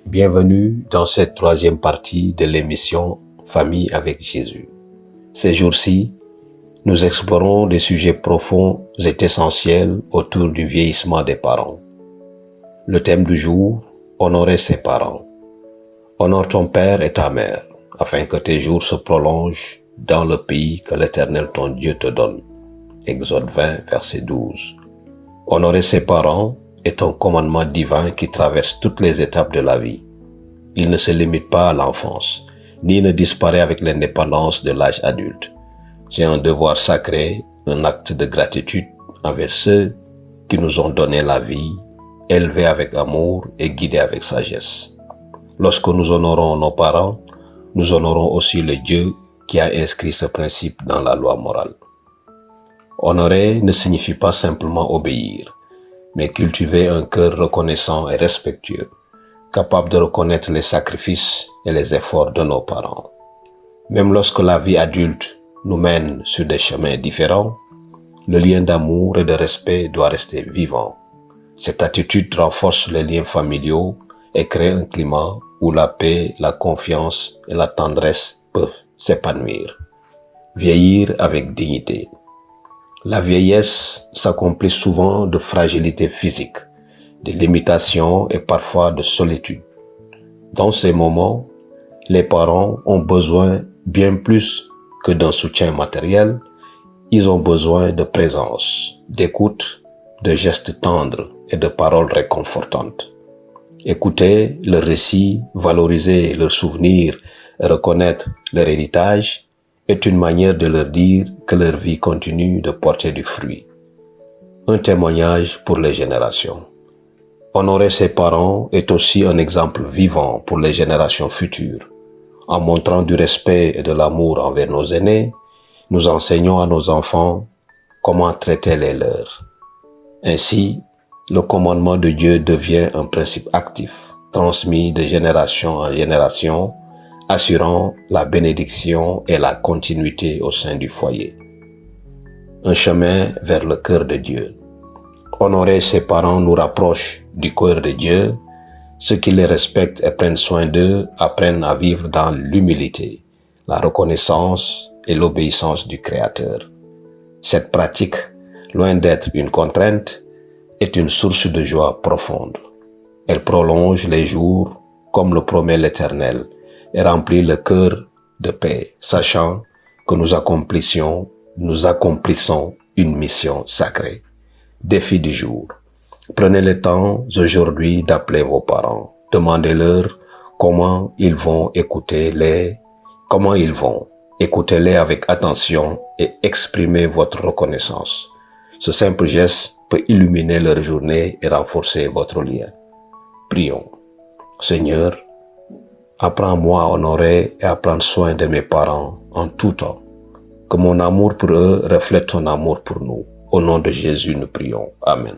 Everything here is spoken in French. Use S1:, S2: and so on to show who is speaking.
S1: Bienvenue dans cette troisième partie de l'émission Famille avec Jésus. Ces jours-ci, nous explorons des sujets profonds et essentiels autour du vieillissement des parents. Le thème du jour, honorer ses parents. Honore ton père et ta mère, afin que tes jours se prolongent dans le pays que l'Éternel ton Dieu te donne. Exode 20, verset 12. Honorer ses parents est un commandement divin qui traverse toutes les étapes de la vie. Il ne se limite pas à l'enfance, ni ne disparaît avec l'indépendance de l'âge adulte. C'est un devoir sacré, un acte de gratitude envers ceux qui nous ont donné la vie, élevés avec amour et guidés avec sagesse. Lorsque nous honorons nos parents, nous honorons aussi le Dieu qui a inscrit ce principe dans la loi morale. Honorer ne signifie pas simplement obéir, mais cultiver un cœur reconnaissant et respectueux, capable de reconnaître les sacrifices et les efforts de nos parents. Même lorsque la vie adulte nous mène sur des chemins différents, le lien d'amour et de respect doit rester vivant. Cette attitude renforce les liens familiaux et crée un climat où la paix, la confiance et la tendresse peuvent s'épanouir. Vieillir avec dignité. La vieillesse s'accomplit souvent de fragilité physique, de limitations et parfois de solitude. Dans ces moments, les parents ont besoin bien plus que d'un soutien matériel, ils ont besoin de présence, d'écoute, de gestes tendres et de paroles réconfortantes. Écouter leurs récits, valoriser leurs souvenirs et reconnaître leur héritage est une manière de leur dire que leur vie continue de porter du fruit. Un témoignage pour les générations. Honorer ses parents est aussi un exemple vivant pour les générations futures. En montrant du respect et de l'amour envers nos aînés, nous enseignons à nos enfants comment traiter les leurs. Ainsi, le commandement de Dieu devient un principe actif, transmis de génération en génération, assurant la bénédiction et la continuité au sein du foyer. Un chemin vers le cœur de Dieu. Honorer ses parents nous rapproche du cœur de Dieu. Ceux qui les respectent et prennent soin d'eux apprennent à vivre dans l'humilité, la reconnaissance et l'obéissance du Créateur. Cette pratique, loin d'être une contrainte, est une source de joie profonde. Elle prolonge les jours comme le promet l'Éternel et remplit le cœur de paix, sachant que nous accomplissons une mission sacrée. Défi du jour. Prenez le temps aujourd'hui d'appeler vos parents. Demandez-leur comment ils vont. Écoutez-les avec attention et exprimez votre reconnaissance. Ce simple geste peut illuminer leur journée et renforcer votre lien. Prions. Seigneur, apprends-moi à honorer et à prendre soin de mes parents en tout temps. Que mon amour pour eux reflète ton amour pour nous. Au nom de Jésus, nous prions. Amen.